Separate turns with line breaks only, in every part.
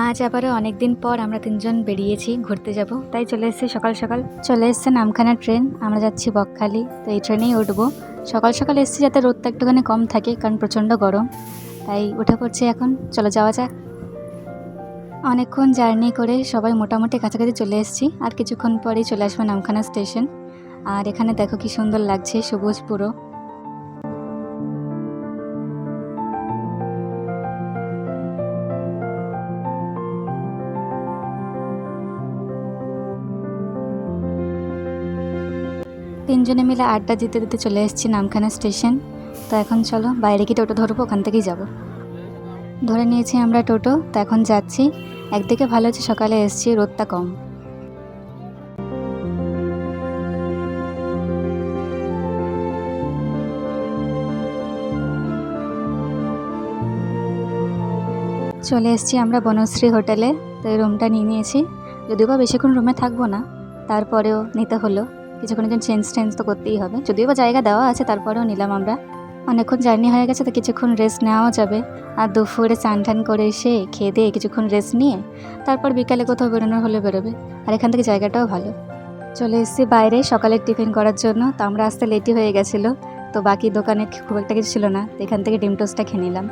আজ আবারও অনেক দিন পর আমরা তিনজন বেরিয়েছি ঘুরতে যাব, তাই চলে এসেছি সকাল সকাল। চলে এসছে নামখানা ট্রেন, আমরা যাচ্ছি বকখালি। তো এই ট্রেনেই উঠবো। সকাল সকাল এসেছি যাতে রোদটা একটুখানি কম থাকে, কারণ প্রচণ্ড গরম। তাই উঠে পড়ছি এখন, চলো যাওয়া যাক। অনেকক্ষণ জার্নি করে সবাই মোটামুটি কাছাকাছি চলে এসেছি, আর কিছুক্ষণ পরেই চলে আসবে নামখানা স্টেশন। আর এখানে দেখো কি সুন্দর লাগছে, সবুজ পুরো। তিনজনে মিলে আড্ডা দিতে দিতে চলে এসেছি নামখানা স্টেশন। তো এখন চলো বাইরে কি টোটো ধরবো, ওখান থেকেই যাব। ধরে নিয়েছি আমরা টোটো, তো এখন যাচ্ছি। একদিকে ভালো হচ্ছে সকালে এসেছি, রোদটা কম। চলে এসেছি আমরা বনশ্রী হোটেলে। তো এই রুমটা নিয়েছি, যদিও বা বেশিক্ষণ রুমে থাকবো না, তারপরেও নিতে হলো। কিছুক্ষণের জন্য চেঞ্জ তো করতেই হবে, যদিও বা জায়গা দেওয়া আছে, তারপরেও নিলাম আমরা। অনেকক্ষণ জার্নি হয়ে গেছে, তো কিছুক্ষণ রেস্ট নেওয়াও যাবে। আর দুপুরে চান টান করে এসে খেয়ে দিয়ে কিছুক্ষণ রেস্ট নিয়ে তারপর বিকালে কোথাও বেরোনোর হলে বেরোবে। আর এখান থেকে জায়গাটাও ভালো। চলে এসেছি বাইরে সকালের টিফিন করার জন্য। তো আমরা আসতে লেটই হয়ে গেছিলো, তো বাকি দোকানে খুব একটা কিছু ছিল না, তো এখান থেকে ডিম টোস্টটা খেয়ে নিলাম।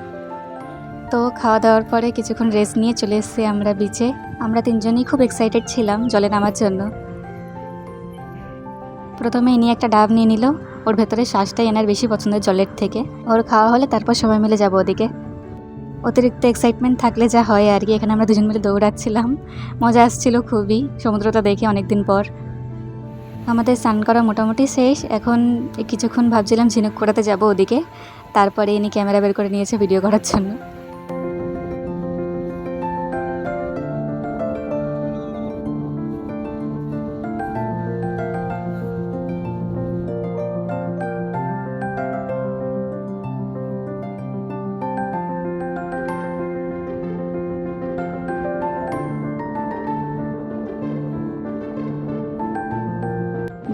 তো খাওয়া দাওয়ার পরে কিছুক্ষণ রেস্ট নিয়ে চলে এসেছি আমরা বিচে। আমরা তিনজনই খুব এক্সাইটেড ছিলাম জলে নামার জন্য। প্রথমে ইনি একটা ডাব নিয়ে নিল, ওর ভেতরে শ্বাসটাই এনার বেশি পছন্দের জলের থেকে। ওর খাওয়া হলে তারপর সবাই মিলে যাবো ওদিকে। অতিরিক্ত এক্সাইটমেন্ট থাকলে যা হয় আর কি। এখানে আমরা দুজন মিলে দৌড়াচ্ছিলাম, মজা আসছিল খুবই, সমুদ্রটা দেখে অনেকদিন পর। আমাদের স্নান করা মোটামুটি শেষ। এখন কিছুক্ষণ ভাবছিলাম ঝিনুক করাতে যাবো ওদিকে, তারপরে ইনি ক্যামেরা বের করে নিয়েছে ভিডিও করার জন্য।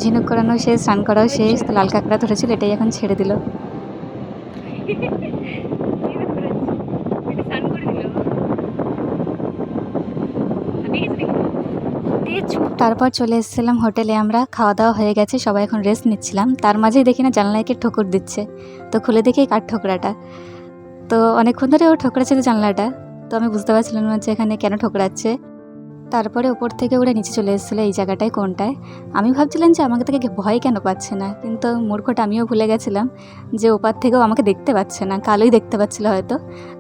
ঝিনুক করানো শেষ, স্নান করাও শেষ। তো লাল কাঁকড়া ধরেছিল, এটাই এখন ছেড়ে দিল। তারপর চলে এসেছিলাম হোটেলে আমরা। খাওয়া দাওয়া হয়ে গেছে, সবাই এখন রেস্ট নিচ্ছিলাম। তার মাঝেই দেখি না জানলায় কে ঠোকর দিচ্ছে। তো খুলে দেখি কার ঠোকরাটা। তো অনেকক্ষণ ধরে ও ঠোকরাচ্ছে জানলাটা। তো আমি বুঝতে পারছিলাম না যে এখানে কেন ঠোকরাচ্ছে। তারপরে ওপর থেকে উড়ে নিচে চলে এসেছিলো, এই জায়গাটায় কোনটায়। আমি ভাবছিলাম যে আমাকে থেকে ভয় কেন পাচ্ছে না, কিন্তু মূর্খটা আমিও ভুলে গেছিলাম যে ওপার থেকেও আমাকে দেখতে পাচ্ছে না, কালোই দেখতে পাচ্ছিলো হয়তো।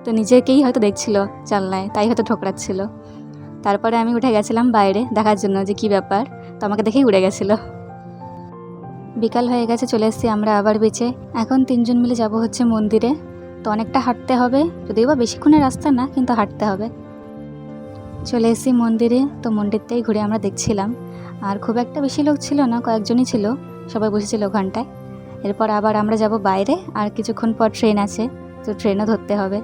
তো নিজেকেই হয়তো দেখছিল জানলায়, তাই হয়তো ঠোকরাচ্ছিল। তারপরে আমি উঠে গেছিলাম বাইরে দেখার জন্য যে কী ব্যাপার। তো আমাকে দেখেই উড়ে গেছিলো। বিকাল হয়ে গেছে, চলে এসেছি আমরা আবার বিচে। এখন তিনজন মিলে যাব হচ্ছে মন্দিরে। তো অনেকটা হাঁটতে হবে, যদিও বা বেশিক্ষণের রাস্তা না, কিন্তু হাঁটতে হবে। চলে এসেছি মন্দিরে। তো মন্দিরটাই ঘুরে আমরা দেখছিলাম। আর খুব একটা বেশি লোক ছিল না, কয়েকজনই ছিল, সবাই বসেছিল ওখানটায়। এরপর আবার আমরা যাব বাইরে, আর কিছুক্ষণ পর ট্রেন আছে, তো ট্রেনও ধরতে হবে।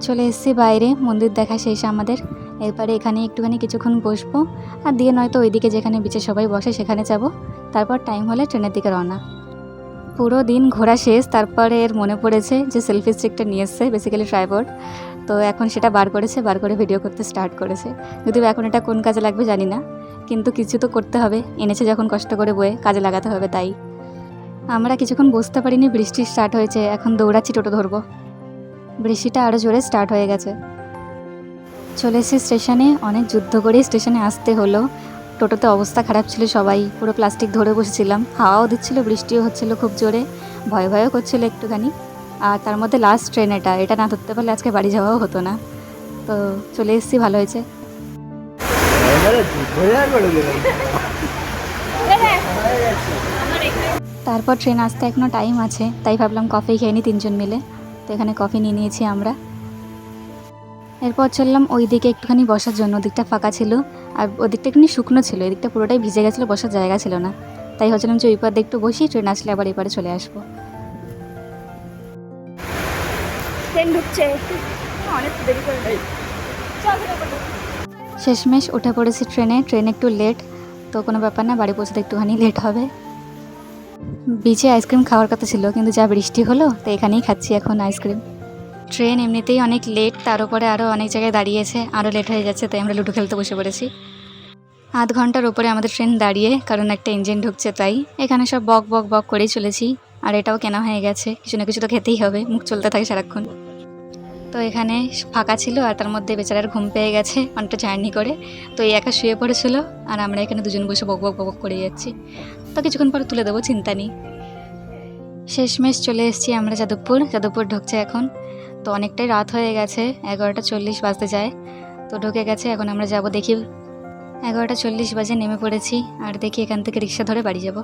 চলে এসেছি বাইরে, মন্দির দেখা শেষ আমাদের। এরপরে এখানে একটুখানি কিছুক্ষণ বসবো, আর দিয়ে নয়তো ওইদিকে যেখানে বিচে সবাই বসে সেখানে যাব। তারপর টাইম হলে ট্রেনের দিকে রওনা। পুরো দিন ঘোরা শেষ, তারপরে এর মনে পড়েছে যে সেলফি স্টিকটা নিয়ে এসছে, বেসিক্যালি ট্রাইপড। তো এখন সেটা বার করে ভিডিও করতে স্টার্ট করেছে। যদিও এখন এটা কোন কাজে লাগবে জানি না, কিন্তু কিছু তো করতে হবে, এনেছে যখন কষ্ট করে বয়ে, কাজে লাগাতে হবে। তাই আমরা কিছুক্ষণ বসতে পারিনি, বৃষ্টি স্টার্ট হয়েছে। এখন দৌড়াচ্ছি টোটো ধরবো। বৃষ্টিটা আরও জোরে স্টার্ট হয়ে গেছে। চলে এসেছি স্টেশনে, অনেক যুদ্ধ করেই স্টেশনে আসতে হলো। টোটোতে অবস্থা খারাপ ছিল, সবাই পুরো প্লাস্টিক ধরে বসেছিলাম। হাওয়াও দিচ্ছিল, বৃষ্টিও হচ্ছিল খুব জোরে, ভয়ও করছিল একটুখানি। আর তার মধ্যে লাস্ট ট্রেন এটা না ধরতে পারলে আজকে বাড়ি যাওয়াও হতো না। তো চলে এসেছি, ভালো হয়েছে। তারপর ট্রেন আসতে এখনও টাইম আছে, তাই ভাবলাম কফি খেয়ে নিই তিনজন মিলে। তো এখানে কফি নিয়ে নিয়েছি আমরা। এরপর চললাম ওই দিকে একটুখানি বসার জন্য, ওদিকটা ফাঁকা ছিল, আর ওদিকটা একটুখানি শুকনো ছিল, এদিকটা পুরোটাই ভিজে গেছিলো, বসার জায়গা ছিল না। তাই ভাবছিলাম যে ওই পার দিয়ে একটু বসি, ট্রেন আসলে আবার এপারে চলে আসবো। শেষমেশ উঠে পড়েছি ট্রেন একটু লেট, তো কোনো ব্যাপার না, বাড়ি পৌঁছতে একটুখানি লেট হবে। বিচে আইসক্রিম খাওয়ার কথা ছিল, কিন্তু যা বৃষ্টি হলো, তো এখানেই খাচ্ছি এখন আইসক্রিম। ট্রেন এমনিতেই অনেক লেট, তার উপরে আরও অনেক জায়গায় দাঁড়িয়েছে, আরও লেট হয়ে যাচ্ছে, তাই আমরা লুডো খেলতে বসে পড়েছি। আধ ঘন্টার উপরে আমাদের ট্রেন দাঁড়িয়ে, কারণ একটা ইঞ্জিন ঢুকছে তাই। এখানে সব বক বক বক করেই চলেছি, আর এটাও কেনা হয়ে গেছে, কিছু না কিছু তো খেতেই হবে, মুখ চলতে থাকে সারাক্ষণ। তো এখানে ফাঁকা ছিল, আর তার মধ্যে বেচারার ঘুম পেয়ে গেছে অনেকটা জার্নি করে, তো এই একা শুয়ে পড়েছিল, আর আমরা এখানে দুজন বসে বক বক বক করে যাচ্ছি। তো কিছুক্ষণ পরে তুলে দেবো, চিন্তা নেই। শেষমেশ চলে এসেছি আমরা যাদবপুর ঢুকছে এখন। তো অনেকটাই রাত হয়ে গেছে, 11:40 বাজতে যায়। তো ঢুকে গেছে, এখন আমরা যাব, দেখি 11:40 বাজে নেমে পড়েছি, আর দেখি এখান থেকে রিক্সা ধরে বাড়ি যাব।